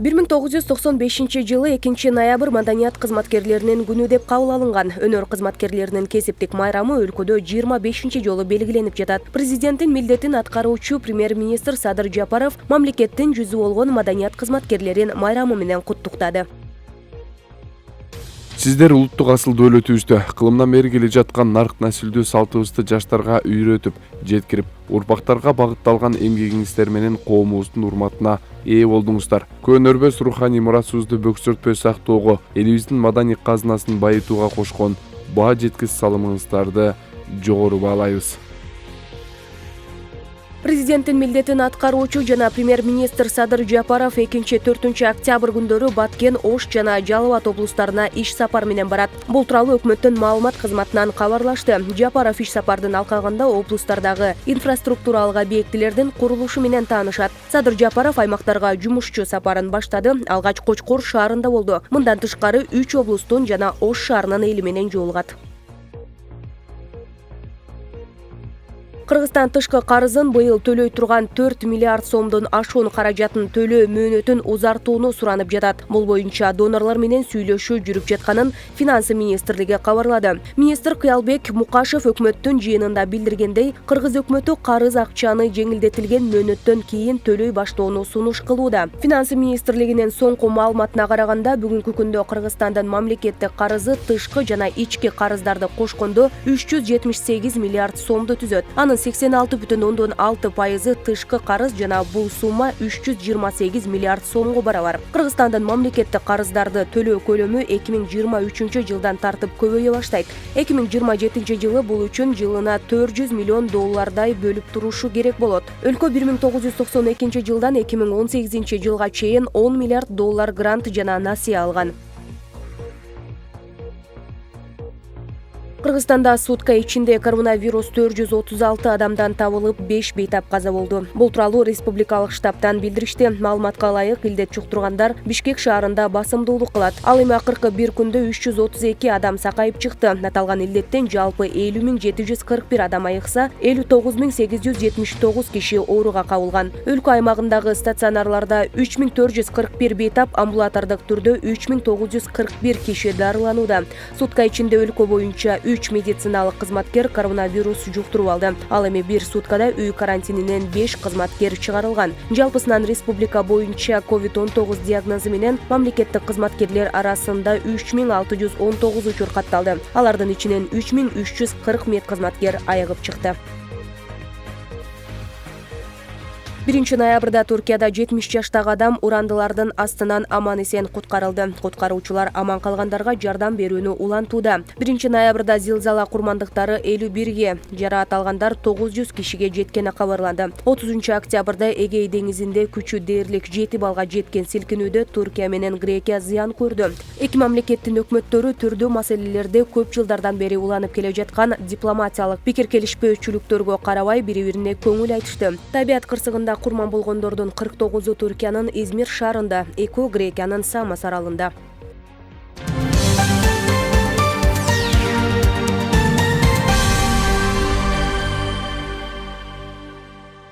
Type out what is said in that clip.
1995-жылы 2 ноябрь маданият кызматкерлеринин күнү деп кабыл алынган. Өнөр кызматкерлеринин кесиптик майрамы өлкөдө 25-жолу белгиленип жатат. Президенттин милдетин аткаруучу премьер-министр Садыр Жапаров мамлекеттин жүзү болгон маданият кызматкерлерин майрамы менен куттуктады. Сиздер улуттук асыл дөөлөтүбүздү, кылымдан бери келе жаткан нарк насилдүү салтыбызды жаштарга үйрөтүп, жеткирип, урпактарга багытталган эмгегиңиздер менен коомубуздун урматына ээ болдуңуздар. Көөнөрбөс руханий мурасыбызды бөксөртпөй сактоого, элибиздин маданий казынасын байытууга кошкон баа жеткис салымыңыздарды жогору баалайбыз. Президенттин милдетин аткаруучу жана премьер-министр Садыр Жапаров 2-4 октябрь күндөрү Баткен, Ош жана Жалал Абад облустарына иш сапар менен барат. Бул тууралуу өкмөттүн маалымат кызматынан кабарлашты. Жапаров иш сапардын алкагында облустардагы инфраструктуралык объектилердин курулушу менен таанышат. Садыр Жапаров аймактарга жумушчу сапарын баштады. Алгач Кочкор шаарында болду. Мындан тышкары 3 облустун жана Ош шаарынын эли менен жолугат. Кыргызстан тышкы карызын быйыл төлөй турган 4 миллиард сомдон ашуун каражатын төлөө мөөнөтүн узартууну суранып жатат. Бул боюнча донорлор менен сүйлөшүү жүрүп жатканын Финансы министрлиги кабарлады. Министр Кыялбек Мукашев өкмөттүн жыйынында билдиргендей, Кыргыз өкмөтү карыз акчаны жеңилдетилген мөөнөттөн кийин төлөй баштоону сунуш кылууда. Финансы министрлигинин соңку маалыматына караганда, бүгүнкү күндө Кыргызстандын мамлекеттик карызы тышкы жана ички карыздарды кошкондо 378 миллиард сомду түзөт. 86,6% тышкы карыз жана бул сумма 328 миллиард сомго барабар. Кыргызстандын мамлекеттик карыздарды төлөө көлөмү 2023 жылдан тартып көбөйө баштайт. 2027 жылы бул үчүн жылына 400 миллион доллардай бөлүп турушу керек болот. Өлкө 1992 жылдан 2018 жылга чейин 10 миллиард доллар грант жана насыя алган. Кыргызстанда сутка ичинде коронавирус 436 адамдан табылып, 5 бейтап каза болду. Бул тууралуу республикалык штабтан билдиришти. Маалыматка ылайык, илдет жуктургандар Бишкек шаарында басымдуулук кылат. Ал эми акыркы бир күндө 332 адам сакайып чыкты. Аталган илдеттен жалпы 50.741 адам айыкса, 59.879 киши ооруга кабылган. Өлкө аймагындагы стационарларда 3441 бейтап, амбулатордук түрдө 3941 киши дарыланууда. Сутка ичинде өлкө боюнча 3 медициналык кызматкер коронавирус жуктуруп алды. Ал эми бир суткада үй карантининен 5 кызматкер чыгарылган. Жалпысынан республика боюнча COVID-19 диагнозу менен мамлекеттик кызматкерлер арасында 3619 учур катталды. Алардын ичинен 3340 медкызматкер айыгып чыкты. 1 ноябрда Туркияда 70 жаштагы адам урандылардын астынан аман-эсен куткарылды. Куткаруучулар аман калгандарга жардам берүүнү улантууда. 1 ноябрда зилзала курмандыктары 51ге, жараат алгандар 900 кишиге жеткени кабарланды. 30 октябрда Эгей деңизинде күчү дээрлик 7 балга жеткен силкинүүдө Туркия менен Грекия зыян көрдү. Эки мамлекеттин өкмөттөрү түрдүү маселелерде көп жылдардан бери уланып келе жаткан дипломатиялык пикир келишпөөчүлүктөргө карабай бири-бирине көңүл айтышты. Табиат кырсыгында курман болгондордун 49-у Туркиянын Измир шаарында, 2 Грекиянын Самос аралында.